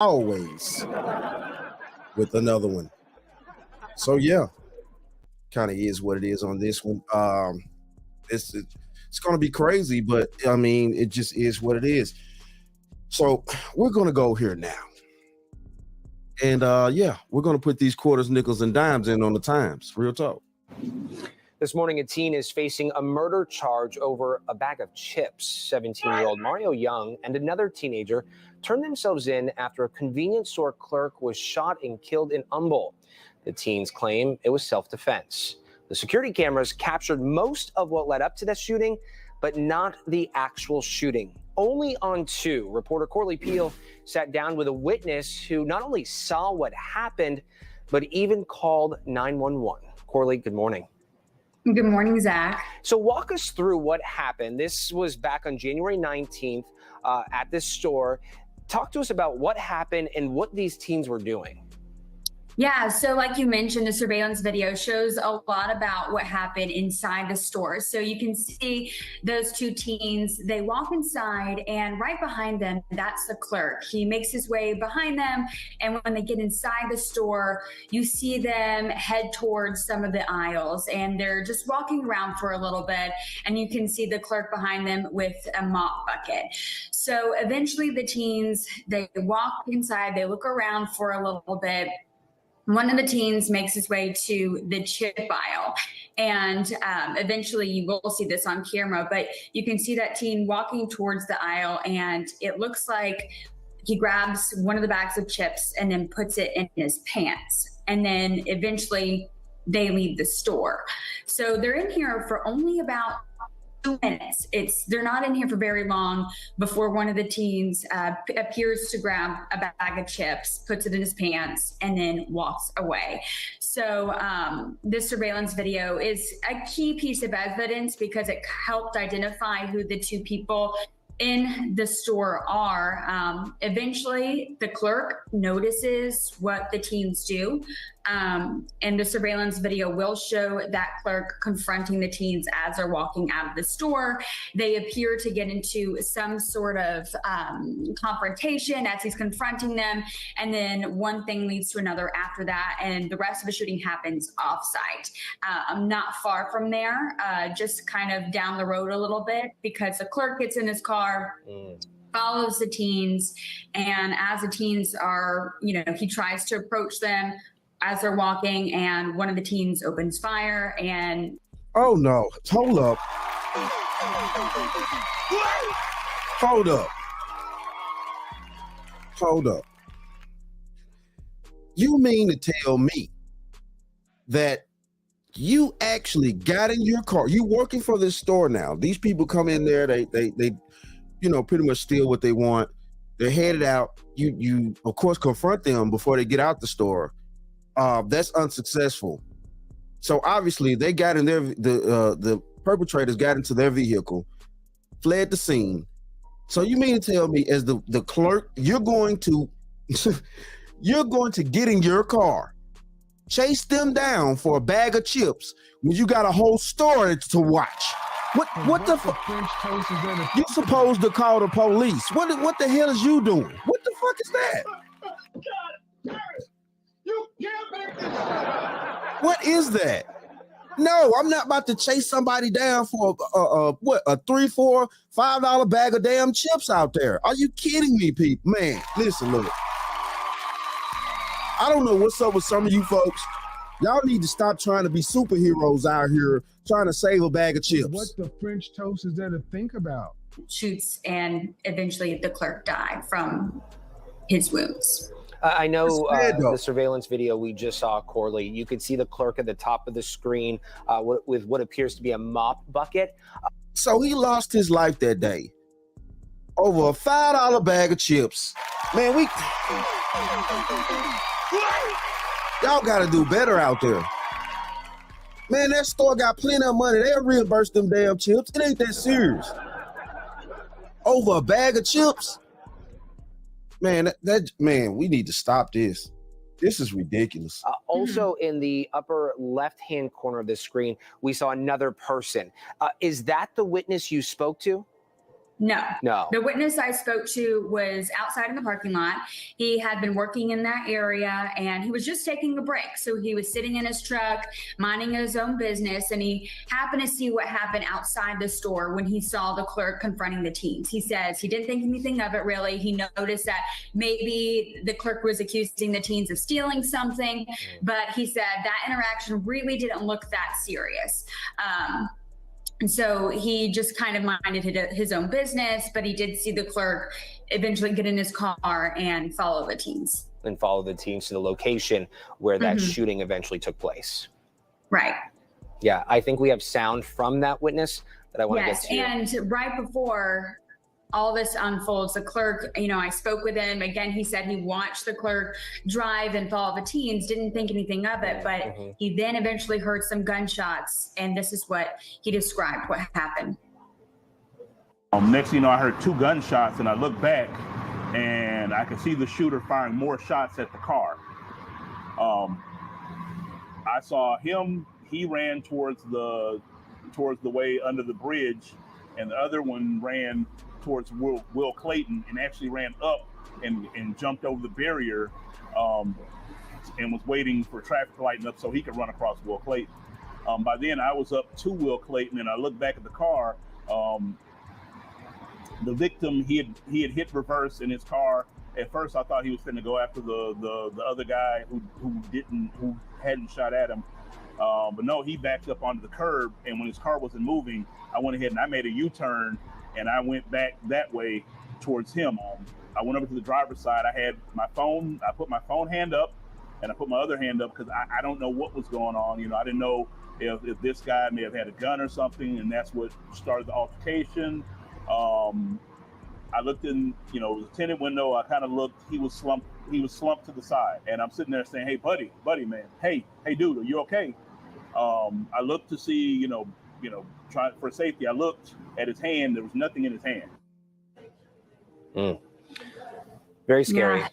always with another one. So yeah, kind of is what it is on this one. It's going to be crazy, but I mean, it just is what it is. So we're going to go here now. And yeah, we're going to put these quarters, nickels, and dimes in on the times. Real talk. This morning, a teen is facing a murder charge over a bag of chips. 17-year-old Mario Young and another teenager turned themselves in after a convenience store clerk was shot and killed in Humble. The teens claim it was self-defense. The security cameras captured most of what led up to the shooting, but not the actual shooting. Only on two. Reporter Corley Peel sat down with a witness who not only saw what happened, but even called 911. Corley, good morning. Good morning, Zach. So walk us through what happened. This was back on January 19th at this store. Talk to us about what happened and what these teens were doing. Yeah, so like you mentioned, the surveillance video shows a lot about what happened inside the store. So you can see those two teens, they walk inside and right behind them, that's the clerk. He makes his way behind them. And when they get inside the store, you see them head towards some of the aisles and they're just walking around for a little bit. And you can see the clerk behind them with a mop bucket. So eventually the teens, they walk inside, they look around for a little bit. One of the teens makes his way to the chip aisle, and eventually you will see this on camera, but you can see that teen walking towards the aisle, and it looks like he grabs one of the bags of chips and then puts it in his pants, and then eventually they leave the store. So they're in here for only about 2 minutes. They're not in here for very long before one of the teens appears to grab a bag of chips, puts it in his pants, and then walks away. So this surveillance video is a key piece of evidence because it helped identify who the two people in the store are. Eventually, the clerk notices what the teens do. And the surveillance video will show that clerk confronting the teens as they're walking out of the store. They appear to get into some sort of confrontation as he's confronting them. And then one thing leads to another after that. And the rest of the shooting happens off-site. Not far from there, just kind of down the road a little bit, because the clerk gets in his car, follows the teens. And as the teens are, he tries to approach them as they're walking, and one of the teens opens fire and... Oh no, hold up. Hold up. You mean to tell me that you actually got in your car? You working for this store now. These people come in there, they pretty much steal what they want. They're headed out. You of course confront them before they get out the store. That's unsuccessful. So obviously they got in the perpetrators got into their vehicle, fled the scene. So you mean to tell me, as the clerk, you're going to get in your car, chase them down for a bag of chips when you got a whole store to watch? What the fuck? You supposed to call the police. What the hell is you doing? What the fuck is that? You can't make this up. What is that? No, I'm not about to chase somebody down for a $3, $4, $5 bag of damn chips out there. Are you kidding me, people? Man, listen, look. I don't know what's up with some of you folks. Y'all need to stop trying to be superheroes out here trying to save a bag of chips. What the French toast is there to think about? Shoots, and eventually the clerk died from his wounds. I know the surveillance video we just saw, Corley, you could see the clerk at the top of the screen with what appears to be a mop bucket. So he lost his life that day over a $5 bag of chips. Man, y'all got to do better out there. Man, that store got plenty of money. They'll reimburse them damn chips. It ain't that serious. Over a bag of chips? Man, man, we need to stop this. This is ridiculous. Also, in the upper left-hand corner of the screen, we saw another person. Is that the witness you spoke to? No. No. The witness I spoke to was outside in the parking lot. He had been working in that area and he was just taking a break. So he was sitting in his truck, minding his own business, and he happened to see what happened outside the store when he saw the clerk confronting the teens. He says he didn't think anything of it really. He noticed that maybe the clerk was accusing the teens of stealing something, but he said that interaction really didn't look that serious. And so he just kind of minded his own business, but he did see the clerk eventually get in his car and follow the teens. And follow the teens to the location where that shooting eventually took place. Right. Yeah, I think we have sound from that witness that I want to get to. Yes, and right before all this unfolds, the clerk, I spoke with him. Again, he said he watched the clerk drive and follow the teens, didn't think anything of it, but he then eventually heard some gunshots, and this is what he described what happened. Next thing you know, I heard 2 gunshots, and I looked back, and I could see the shooter firing more shots at the car. I saw him. He ran towards the way under the bridge, and the other one ran towards Will Clayton and actually ran up and jumped over the barrier and was waiting for traffic to lighten up so he could run across Will Clayton. By then, I was up to Will Clayton, and I looked back at the car. The victim, he had hit reverse in his car. At first, I thought he was finna go after the other guy who hadn't shot at him. But no, he backed up onto the curb, and when his car wasn't moving, I went ahead and I made a U-turn, and I went back that way towards him. I went over to the driver's side. I had my phone. I put my phone hand up, and I put my other hand up because I don't know what was going on. I didn't know if this guy may have had a gun or something, and that's what started the altercation. I looked in, the tinted window. I kind of looked. He was slumped to the side, and I'm sitting there saying, "Hey, buddy, man. Hey, dude, are you okay?" I looked to see, trying for safety. I looked at his hand. There was nothing in his hand. Very scary.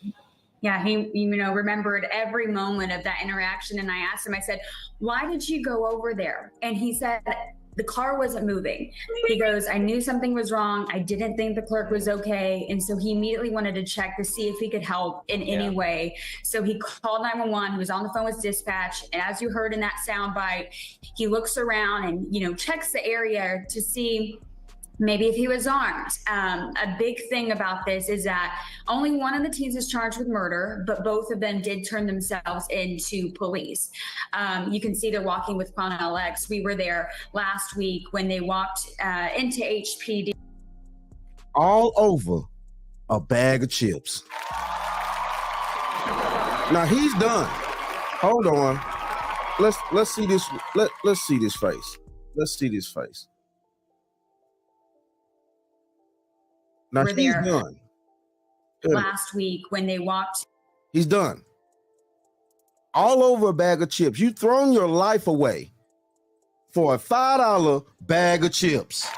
Yeah, he remembered every moment of that interaction. And I asked him, I said, "Why did you go over there?" And he said, the car wasn't moving. He goes, "I knew something was wrong. I didn't think the clerk was okay." And so he immediately wanted to check to see if he could help in any way. So he called 911. He was on the phone with dispatch. And as you heard in that soundbite, he looks around and, checks the area to see maybe if he was armed. A big thing about this is that only one of the teens is charged with murder, but both of them did turn themselves into police. You can see they're walking with Quanell X. We were there last week when they walked into HPD. All over a bag of chips. Now he's done. Hold on. Let's see this. Let's see this face. Let's see this face. Now We're he's there done. last week when they walked. He's done. All over a bag of chips. You've thrown your life away for a $5 bag of chips.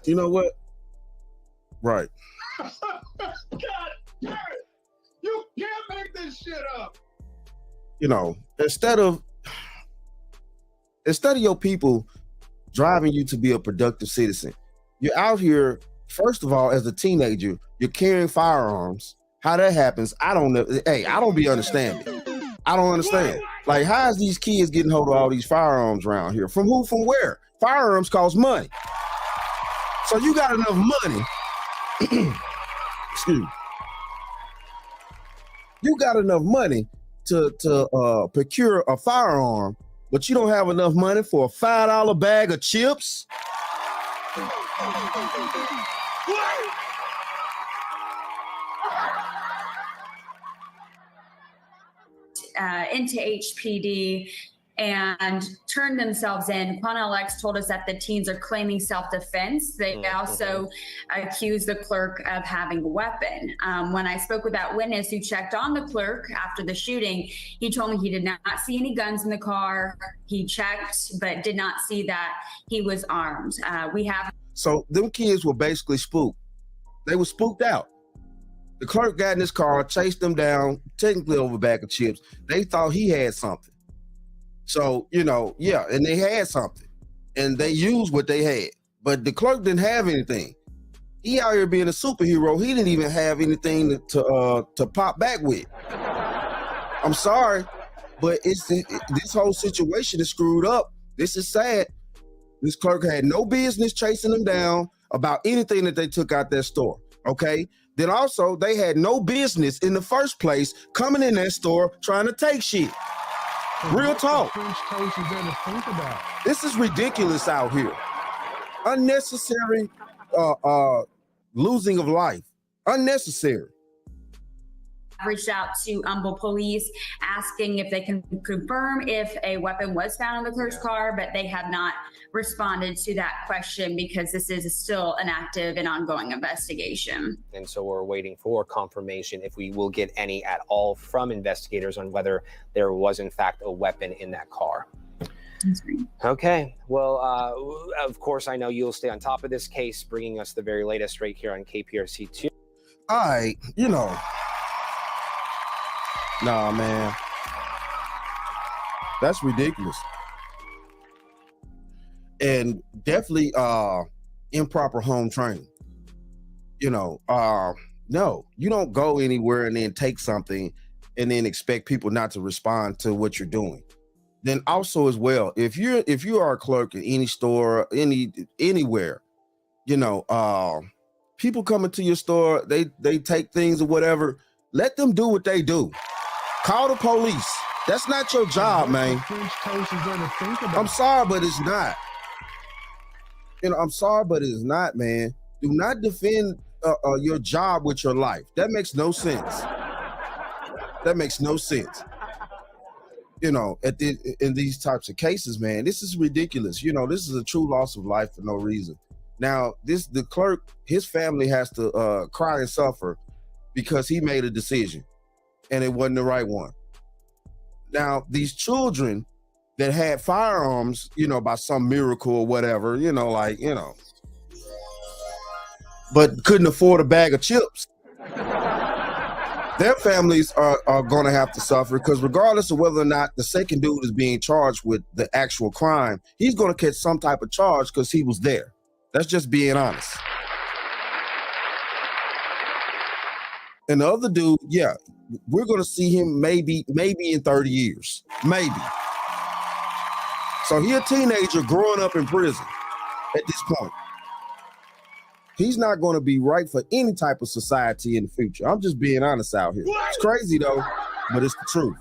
You know what? Right. God damn it! You can't make this shit up. Instead of your people driving you to be a productive citizen, you're out here, first of all, as a teenager, you're carrying firearms. How that happens, I don't know. Hey, I don't be understanding. I don't understand. Like, how is these kids getting hold of all these firearms around here? From who, from where? Firearms cost money. So you got enough money. Excuse me. You got enough money to procure a firearm, but you don't have enough money for a $5 bag of chips? Into HPD and turned themselves in. Quanell X told us that the teens are claiming self-defense. They also accused the clerk of having a weapon. When I spoke with that witness who checked on the clerk after the shooting, he told me he did not see any guns in the car. He checked, but did not see that he was armed. So them kids were basically spooked. They were spooked out. The clerk got in his car, chased them down, technically over a bag of chips. They thought he had something. So, yeah, and they had something. And they used what they had. But the clerk didn't have anything. He out here being a superhero. He didn't even have anything to pop back with. I'm sorry, but this whole situation is screwed up. This is sad. This clerk had no business chasing them down about anything that they took out their store, okay? Then also, they had no business in the first place coming in that store trying to take shit. Real talk. This is ridiculous out here. Unnecessary losing of life. Unnecessary. Reached out to Humble Police asking if they can confirm if a weapon was found in the clerk's car, but they have not responded to that question because this is still an active and ongoing investigation. And so we're waiting for confirmation if we will get any at all from investigators on whether there was in fact a weapon in that car. Okay. Well, of course, I know you'll stay on top of this case, bringing us the very latest right here on KPRC2. Nah, man. That's ridiculous. And definitely improper home training. No, you don't go anywhere and then take something and then expect people not to respond to what you're doing. Then also as well, if you are a clerk in any store, anywhere, people come into your store, they take things or whatever, let them do what they do. Call the police. That's not your job, man. I'm sorry, but it's not. I'm sorry, but it's not, man. Do not defend your job with your life. That makes no sense. That makes no sense. In these types of cases, man, this is ridiculous. This is a true loss of life for no reason. Now, the clerk, his family has to cry and suffer because he made a decision and it wasn't the right one. Now, these children that had firearms, by some miracle or whatever, but couldn't afford a bag of chips. Their families are going to have to suffer because regardless of whether or not the second dude is being charged with the actual crime, he's going to catch some type of charge because he was there. That's just being honest. And the other dude, yeah, we're going to see him maybe in 30 years, maybe. So he's a teenager growing up in prison at this point. He's not going to be right for any type of society in the future. I'm just being honest out here. It's crazy though, but it's the truth.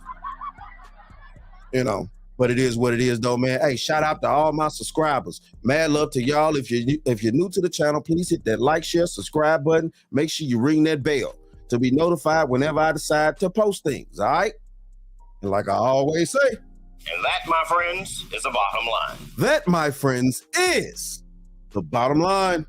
But it is what it is though, man. Hey, shout out to all my subscribers. Mad love to y'all. If you're new to the channel, please hit that like, share, subscribe button. Make sure you ring that bell to be notified whenever I decide to post things, all right? And like I always say. And that, my friends, is the bottom line. That, my friends, is the bottom line.